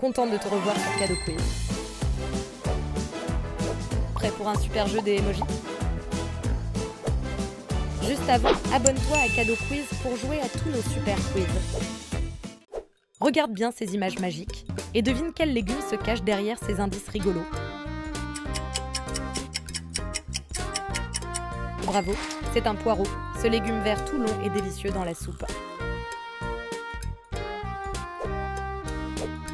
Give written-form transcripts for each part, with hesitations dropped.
Contente de te revoir sur Cadeau Quiz. Prêt pour un super jeu des emojis? Juste avant, abonne-toi à Cadeau Quiz pour jouer à tous nos super quiz. Regarde bien ces images magiques et devine quel légume se cache derrière ces indices rigolos. Bravo, c'est un poireau, ce légume vert tout long et délicieux dans la soupe.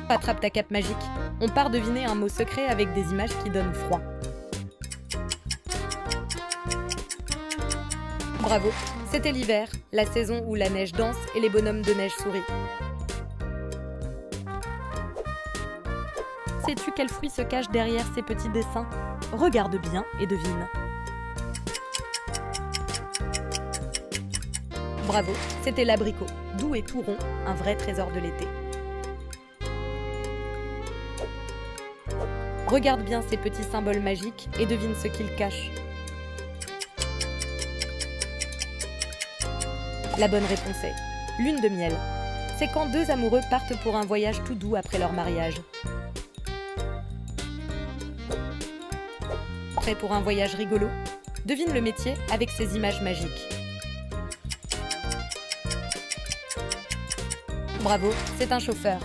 Attrape ta cape magique, on part deviner un mot secret avec des images qui donnent froid. Bravo, c'était l'hiver, la saison où la neige danse et les bonhommes de neige sourient. Sais-tu quel fruit se cache derrière ces petits dessins? Regarde bien et devine. Bravo, c'était l'abricot, doux et tout rond, un vrai trésor de l'été. Regarde bien ces petits symboles magiques et devine ce qu'ils cachent. La bonne réponse est lune de miel. C'est quand deux amoureux partent pour un voyage tout doux après leur mariage. Prêt pour un voyage rigolo? Devine le métier avec ces images magiques. Bravo, c'est un chauffeur.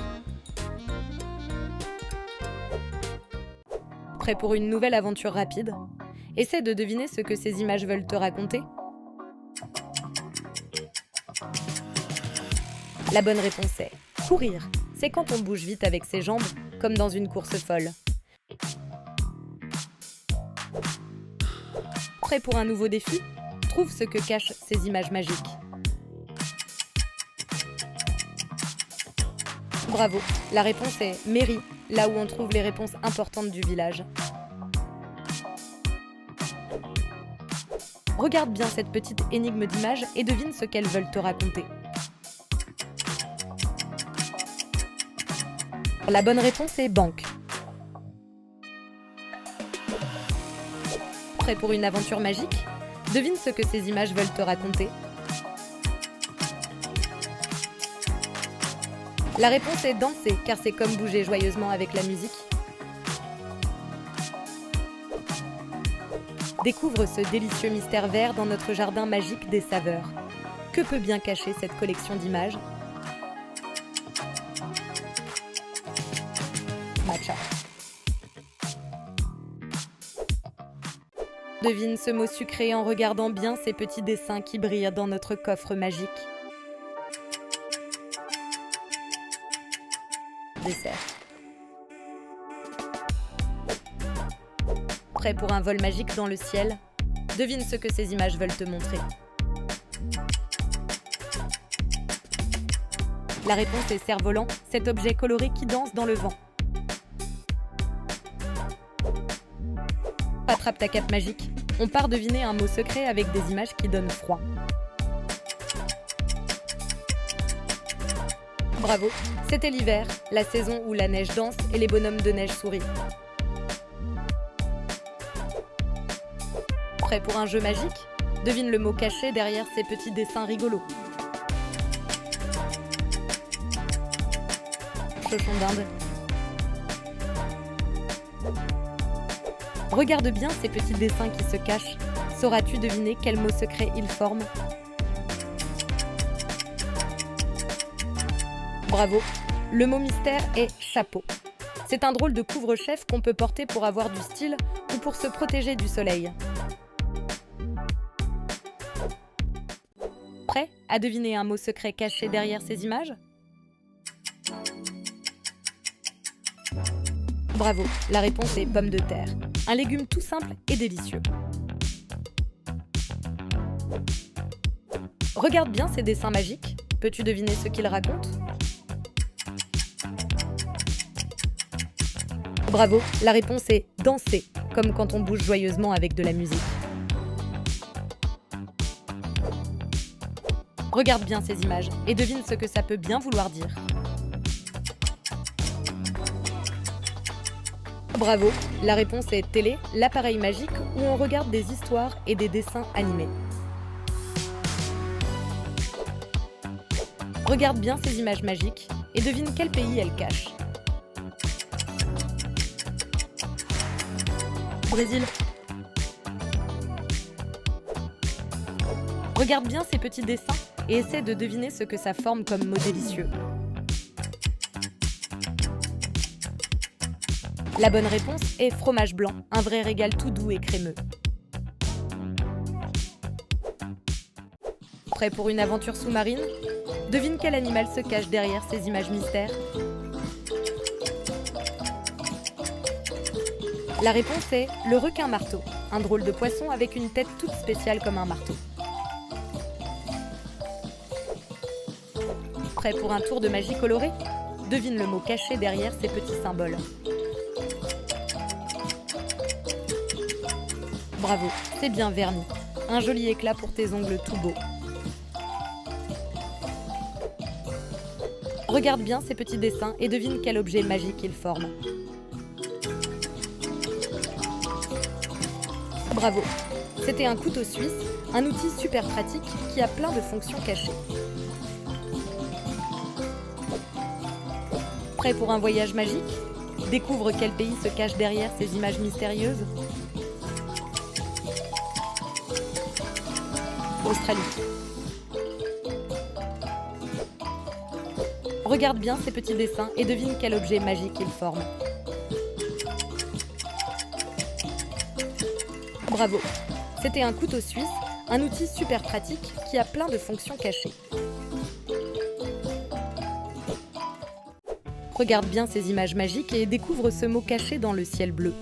Prêt pour une nouvelle aventure rapide? Essaie de deviner ce que ces images veulent te raconter. La bonne réponse est courir. C'est quand on bouge vite avec ses jambes, comme dans une course folle. Prêt pour un nouveau défi? Trouve ce que cachent ces images magiques. Bravo, la réponse est mairie, là où on trouve les réponses importantes du village. Regarde bien cette petite énigme d'images et devine ce qu'elles veulent te raconter. La bonne réponse est banque. Prêt pour une aventure magique? Devine ce que ces images veulent te raconter. La réponse est danser, car c'est comme bouger joyeusement avec la musique. Découvre ce délicieux mystère vert dans notre jardin magique des saveurs. Que peut bien cacher cette collection d'images? Matcha. Devine ce mot sucré en regardant bien ces petits dessins qui brillent dans notre coffre magique. Dessert. Prêt pour un vol magique dans le ciel? Devine ce que ces images veulent te montrer. La réponse est cerf-volant, cet objet coloré qui danse dans le vent. Attrape ta cape magique. On part deviner un mot secret avec des images qui donnent froid. Bravo, c'était l'hiver, la saison où la neige danse et les bonhommes de neige sourient. Prêt pour un jeu magique? Devine le mot caché derrière ces petits dessins rigolos. Cochon d'Inde. Regarde bien ces petits dessins qui se cachent. Sauras-tu deviner quel mot secret ils forment? Bravo, le mot mystère est chapeau. C'est un drôle de couvre-chef qu'on peut porter pour avoir du style ou pour se protéger du soleil. Prêt à deviner un mot secret caché derrière ces images? Bravo, la réponse est pomme de terre. Un légume tout simple et délicieux. Regarde bien ces dessins magiques. Peux-tu deviner ce qu'ils racontent? Bravo, la réponse est danser, comme quand on bouge joyeusement avec de la musique. Regarde bien ces images et devine ce que ça peut bien vouloir dire. Bravo, la réponse est télé, l'appareil magique où on regarde des histoires et des dessins animés. Regarde bien ces images magiques et devine quel pays elles cachent. Brésil. Regarde bien ces petits dessins et essaie de deviner ce que ça forme comme mot délicieux. La bonne réponse est fromage blanc, un vrai régal tout doux et crémeux. Prêt pour une aventure sous-marine? Devine quel animal se cache derrière ces images mystères. La réponse est le requin-marteau, un drôle de poisson avec une tête toute spéciale comme un marteau. Prêt pour un tour de magie colorée? Devine le mot caché derrière ces petits symboles. Bravo, c'est bien verni. Un joli éclat pour tes ongles tout beaux. Regarde bien ces petits dessins et devine quel objet magique ils forment. Bravo, c'était un couteau suisse, un outil super pratique qui a plein de fonctions cachées. Prêt pour un voyage magique? Découvre quel pays se cache derrière ces images mystérieuses. Australie. Regarde bien ces petits dessins et devine quel objet magique ils forment. Bravo, c'était un couteau suisse, un outil super pratique qui a plein de fonctions cachées. Regarde bien ces images magiques et découvre ce mot caché dans le ciel bleu.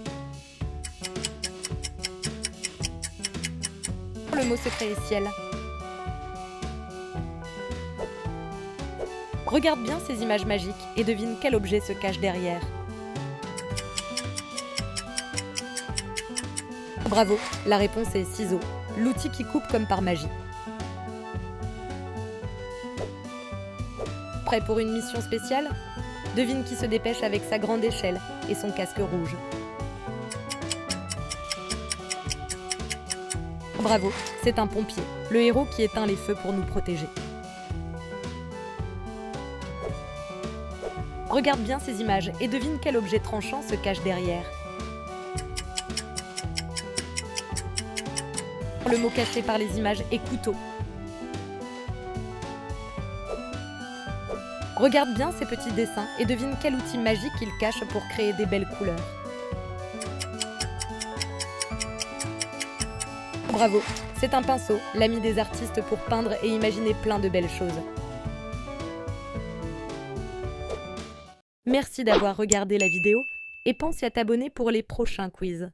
Le mot secret est ciel. Regarde bien ces images magiques et devine quel objet se cache derrière. Bravo, la réponse est ciseaux, l'outil qui coupe comme par magie. Prêt pour une mission spéciale? Devine qui se dépêche avec sa grande échelle et son casque rouge. Bravo, c'est un pompier, le héros qui éteint les feux pour nous protéger. Regarde bien ces images et devine quel objet tranchant se cache derrière. Le mot caché par les images est couteau. Regarde bien ces petits dessins et devine quel outil magique ils cachent pour créer des belles couleurs. Bravo, c'est un pinceau, l'ami des artistes pour peindre et imaginer plein de belles choses. Merci d'avoir regardé la vidéo et pense à t'abonner pour les prochains quiz.